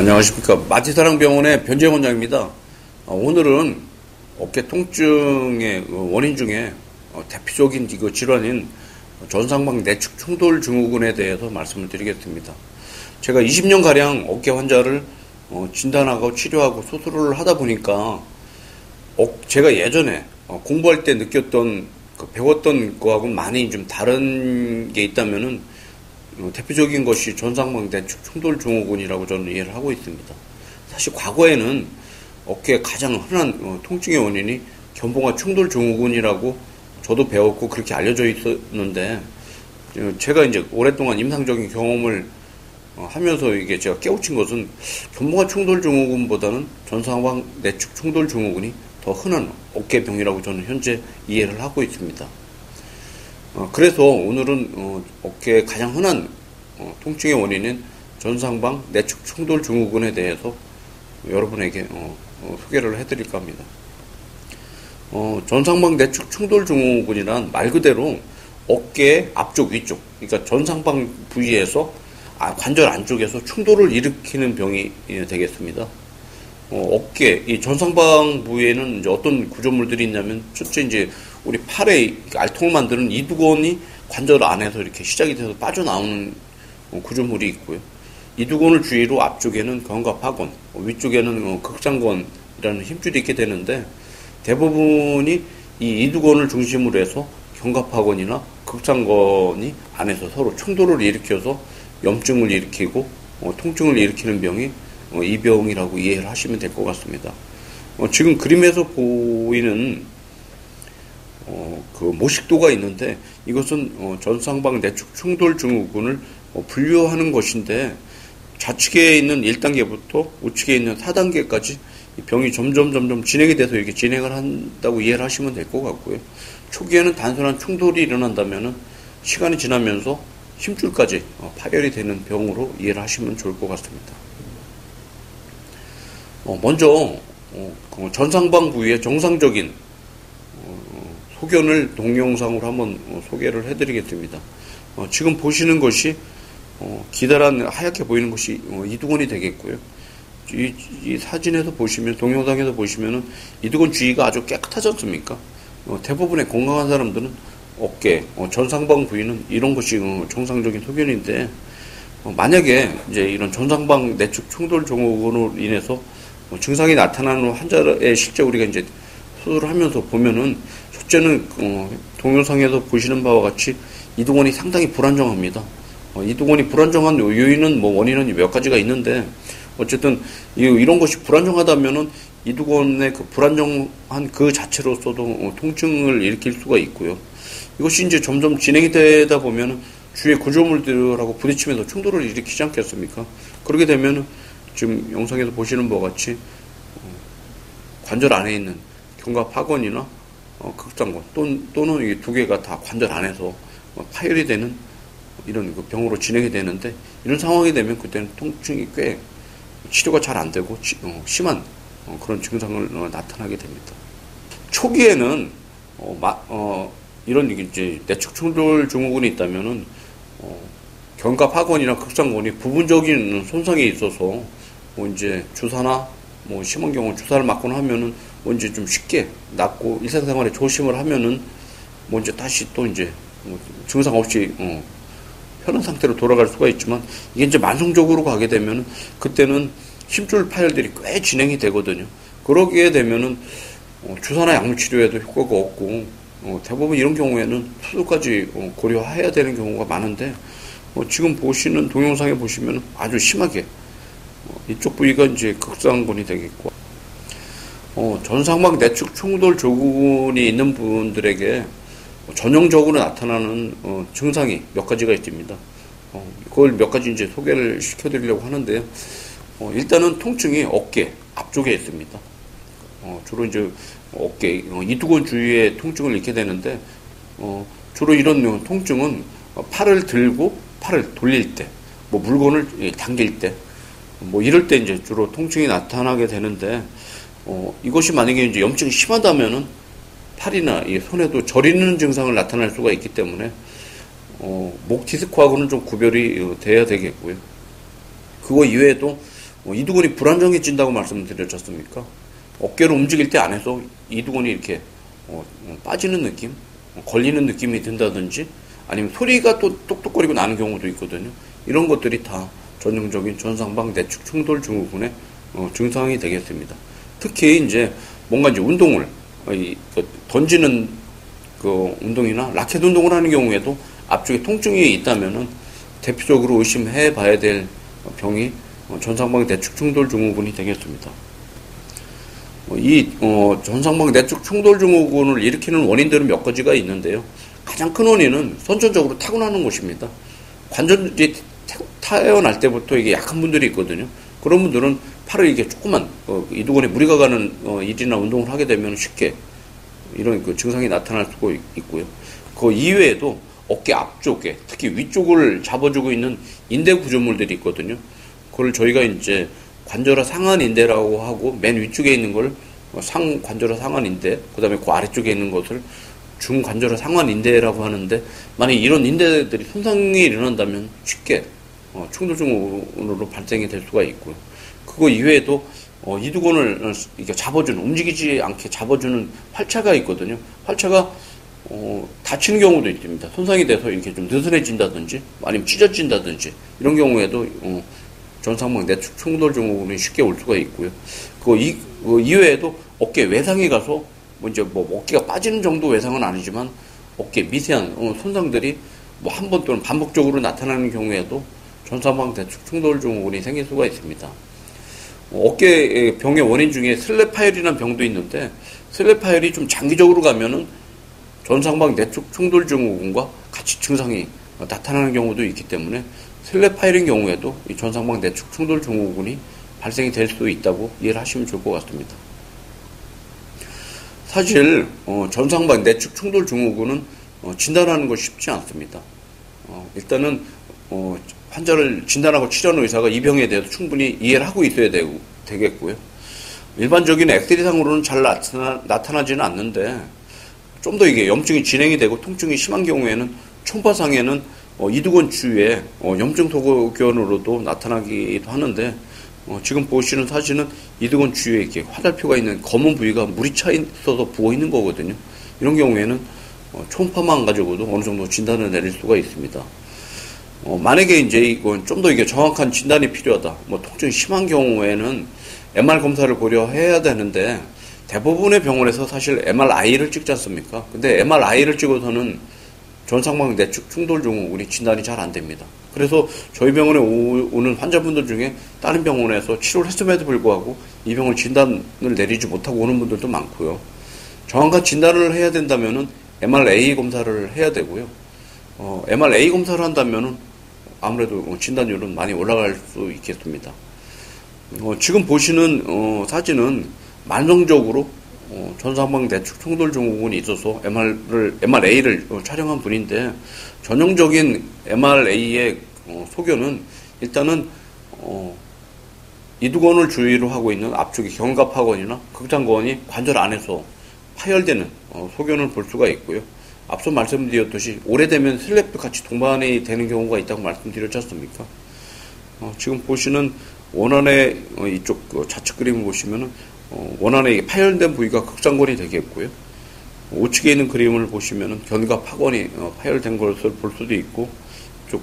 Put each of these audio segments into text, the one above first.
안녕하십니까. 마티사랑병원의 변재영 원장입니다. 오늘은 어깨 통증의 원인 중에 대표적인 질환인 전상방 내측 충돌 증후군에 대해서 말씀을 드리겠습니다. 제가 20년가량 어깨 환자를 진단하고 치료하고 수술을 하다 보니까 제가 예전에 공부할 때 느꼈던 배웠던 거하고 많이 좀 다른 게 있다면은 대표적인 것이 전상방 내측 충돌 증후군이라고 저는 이해를 하고 있습니다. 사실 과거에는 어깨의 가장 흔한 통증의 원인이 견봉화 충돌 증후군이라고 저도 배웠고 그렇게 알려져 있었는데, 제가 이제 오랫동안 임상적인 경험을 하면서 이게 제가 깨우친 것은 견봉화 충돌 증후군보다는 전상방 내측 충돌 증후군이 더 흔한 어깨병이라고 저는 현재 이해를 하고 있습니다. 그래서 오늘은 어깨의 가장 흔한 통증의 원인인 전상방 내측 충돌 증후군에 대해서 여러분에게 소개를 해드릴까 합니다. 전상방 내측 충돌 증후군이란 말 그대로 어깨의 앞쪽 위쪽, 그러니까 전상방 부위에서 관절 안쪽에서 충돌을 일으키는 병이 되겠습니다. 어깨, 이 전상방 부위에는 이제 어떤 구조물들이 있냐면, 첫째 이제 우리 팔에 알통을 만드는 이두건이 관절 안에서 이렇게 시작이 돼서 빠져나오는 구조물이 있고요. 이두건을 주위로 앞쪽에는 견갑하건, 위쪽에는 극장건이라는 힘줄이 있게 되는데, 대부분이 이 이두건을 중심으로 해서 견갑하건이나 극장건이 안에서 서로 충돌을 일으켜서 염증을 일으키고 통증을 일으키는 병이 이 병이라고 이해를 하시면 될 것 같습니다. 지금 그림에서 보이는 그 모식도가 있는데, 이것은 전상방 내측 충돌 증후군을 분류하는 것인데, 좌측에 있는 1단계부터 우측에 있는 4단계까지 이 병이 점점 진행이 돼서 이렇게 진행을 한다고 이해를 하시면 될 것 같고요. 초기에는 단순한 충돌이 일어난다면은 시간이 지나면서 힘줄까지 파열이 되는 병으로 이해를 하시면 좋을 것 같습니다. 먼저 전상방 부위의 정상적인 소견을 동영상으로 한번 소개를 해드리겠습니다. 지금 보시는 것이 기다란 하얗게 보이는 것이 이두건이 되겠고요. 이 사진에서 보시면, 동영상에서 보시면은 이두건 주위가 아주 깨끗하지 않습니까? 대부분의 건강한 사람들은 어깨, 전상방 부위는 이런 것이 정상적인 소견인데, 만약에 이제 이런 전상방 내측 충돌 증후군으로 인해서 증상이 나타나는 환자의 실제 우리가 이제 수술을 하면서 보면은, 첫째는 동영상에서 보시는 바와 같이 이두건이 상당히 불안정합니다. 이두건이 불안정한 요인은 원인은 몇 가지가 있는데, 어쨌든 이런 것이 불안정하다면은 이두건의 그 불안정한 그 자체로서도 통증을 일으킬 수가 있고요. 이것이 이제 점점 진행이 되다 보면은 주위의 구조물들하고 부딪히면서 충돌을 일으키지 않겠습니까? 그렇게 되면은 지금 영상에서 보시는 바와 같이 관절 안에 있는 견갑하건이나 극장건 또는 이 두 개가 다 관절 안에서 파열이 되는 이런 그 병으로 진행이 되는데, 이런 상황이 되면 그때는 통증이 꽤 치료가 잘 안 되고 심한 그런 증상을 나타나게 됩니다. 초기에는 이런 이제 내측 충돌 증후군이 있다면은 견갑하건이나 극장건이 부분적인 손상이 있어서 이제 주사나 심한 경우 주사를 맞거나 하면은 이제 좀 쉽게 낫고 일상생활에 조심을 하면은 이제 다시 또 이제 증상 없이 편한 상태로 돌아갈 수가 있지만, 이게 이제 만성적으로 가게 되면은 그때는 힘줄 파열들이 꽤 진행이 되거든요. 그러게 되면은 주사나 약물 치료에도 효과가 없고, 대부분 이런 경우에는 수술까지 고려해야 되는 경우가 많은데, 지금 보시는 동영상에 보시면 아주 심하게 이쪽 부위가 이제 극상근이 되겠고, 전상방 내측 충돌 증후군이 있는 분들에게 전형적으로 나타나는 증상이 몇 가지가 있습니다. 그걸 몇 가지 이제 소개를 시켜드리려고 하는데요. 일단은 통증이 어깨 앞쪽에 있습니다. 주로 이제 어깨 이두건 주위에 통증을 잃게 되는데, 주로 이런 통증은 팔을 들고 팔을 돌릴 때, 물건을 당길 때, 이럴 때 이제 주로 통증이 나타나게 되는데, 이것이 만약에 이제 염증이 심하다면은 팔이나 이 손에도 저리는 증상을 나타날 수가 있기 때문에 목 디스크하고는 좀 구별이 돼야 되겠고요. 그거 이외에도 이두근이 불안정해진다고 말씀드렸지 않습니까? 어깨를 움직일 때 안에서 이두근이 이렇게 빠지는 느낌, 걸리는 느낌이 든다든지 아니면 소리가 또 똑똑거리고 나는 경우도 있거든요. 이런 것들이 다 전형적인 전상방 내축 충돌 증후군의 증상이 되겠습니다. 특히 이제 뭔가 이제 운동을 던지는 그 운동이나 라켓 운동을 하는 경우에도 앞쪽에 통증이 있다면은 대표적으로 의심해 봐야 될 병이 전상방 내축 충돌 증후군이 되겠습니다. 이 전상방 내축 충돌 증후군을 일으키는 원인들은 몇 가지가 있는데요. 가장 큰 원인은 선천적으로 타고나는 것입니다. 관절이 태어날 때부터 이게 약한 분들이 있거든요. 그런 분들은 팔을 이게 조그만 이두근에 무리가 가는 일이나 운동을 하게 되면 쉽게 이런 그 증상이 나타날 수가 있고요. 그 이외에도 어깨 앞쪽에 특히 위쪽을 잡아주고 있는 인대 구조물들이 있거든요. 그걸 저희가 이제 관절하 상한 인대라고 하고 맨 위쪽에 있는 걸 관절하 상한 인대, 그다음에 그 아래쪽에 있는 것을 중관절하 상한 인대라고 하는데 만약 이런 인대들이 손상이 일어난다면 쉽게 충돌증후군으로 발생이 될 수가 있고요. 그거 이외에도 이두근을 이렇게 잡아주는 움직이지 않게 잡아주는 활차가 있거든요. 활차가 다치는 경우도 있습니다. 손상이 돼서 이렇게 좀 느슨해진다든지 아니면 찢어진다든지 이런 경우에도 전상방 내축 충돌 증후군이 쉽게 올 수가 있고요. 그 이외에도 어깨 외상이 가서 이제 어깨가 빠지는 정도 외상은 아니지만 어깨 미세한 손상들이 한 번 또는 반복적으로 나타나는 경우에도 전상방 내축 충돌 증후군이 생길 수가 있습니다. 어깨 병의 원인 중에 슬랩파열이라는 병도 있는데 슬랩파열이 좀 장기적으로 가면은 전상방 내축 충돌 증후군과 같이 증상이 나타나는 경우도 있기 때문에 슬랩파열인 경우에도 이 전상방 내축 충돌 증후군이 발생이 될 수도 있다고 이해를 하시면 좋을 것 같습니다. 사실 전상방 내축 충돌 증후군은 진단하는 것이 쉽지 않습니다. 일단은 환자를 진단하고 치료하는 의사가 이 병에 대해서 충분히 이해를 하고 있어야 되겠고요. 일반적인 엑스레이상으로는 잘 나타나지는 않는데 좀 더 이게 염증이 진행이 되고 통증이 심한 경우에는 초음파상에는 이두근 주위에 염증 소견으로도 나타나기도 하는데 지금 보시는 사진은 이두근 주위에 이렇게 화살표가 있는 검은 부위가 물이 차 있어서 부어 있는 거거든요. 이런 경우에는 초음파만 가지고도 어느 정도 진단을 내릴 수가 있습니다. 만약에 이제 이건 좀 더 이게 정확한 진단이 필요하다. 통증이 심한 경우에는 MR 검사를 고려해야 되는데 대부분의 병원에서 사실 MRI를 찍지 않습니까? 근데 MRI를 찍어서는 전상방 내축 충돌 증후군이 진단이 잘 안 됩니다. 그래서 저희 병원에 오는 환자분들 중에 다른 병원에서 치료를 했음에도 불구하고 이 병을 진단을 내리지 못하고 오는 분들도 많고요. 정확한 진단을 해야 된다면은 MRA 검사를 해야 되고요. MRA 검사를 한다면은 아무래도 진단율은 많이 올라갈 수 있겠습니다. 지금 보시는 사진은 만성적으로 전상방 내축 충돌 증후군이 있어서 MRA를 촬영한 분인데 전형적인 MRA의 소견은 일단은 이두근을 주위로 하고 있는 앞쪽에 견갑하건이나 극장건이 관절 안에서 파열되는 소견을 볼 수가 있고요. 앞서 말씀드렸듯이 오래되면 슬랩도 같이 동반이 되는 경우가 있다고 말씀드렸지 않습니까? 지금 보시는 원안의 이쪽 좌측 그림을 보시면은 원안에 파열된 부위가 극장건이 되겠고요. 우측에 있는 그림을 보시면은 견갑 하건이 파열된 것을 볼 수도 있고, 이쪽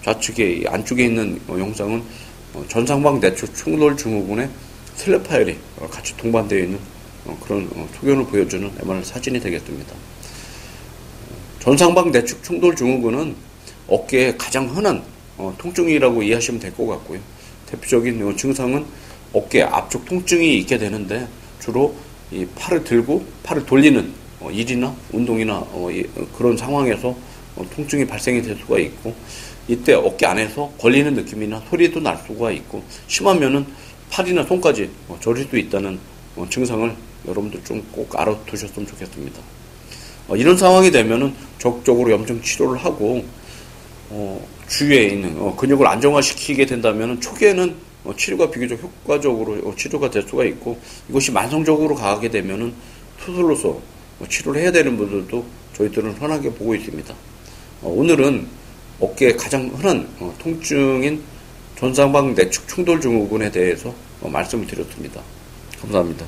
좌측에 안쪽에 있는 영상은 전상방 내축 충돌 증후군의 슬랩 파열이 같이 동반되어 있는 그런 소견을 보여주는 MR 사진이 되겠습니다. 전상방 내축 충돌 증후군은 어깨의 가장 흔한 통증이라고 이해하시면 될 것 같고요. 대표적인 증상은 어깨 앞쪽 통증이 있게 되는데 주로 이 팔을 들고 팔을 돌리는 일이나 운동이나 그런 상황에서 통증이 발생이 될 수가 있고, 이때 어깨 안에서 걸리는 느낌이나 소리도 날 수가 있고, 심하면은 팔이나 손까지 저릴 수 있다는 증상을 여러분들 좀 꼭 알아두셨으면 좋겠습니다. 이런 상황이 되면은 적극적으로 염증 치료를 하고 주위에 있는 근육을 안정화시키게 된다면은 초기에는 치료가 비교적 효과적으로 치료가 될 수가 있고, 이것이 만성적으로 가게 되면은 수술로서 치료를 해야 되는 분들도 저희들은 흔하게 보고 있습니다. 오늘은 어깨의 가장 흔한 통증인 전상방 내축 충돌 증후군에 대해서 말씀을 드렸습니다. 감사합니다.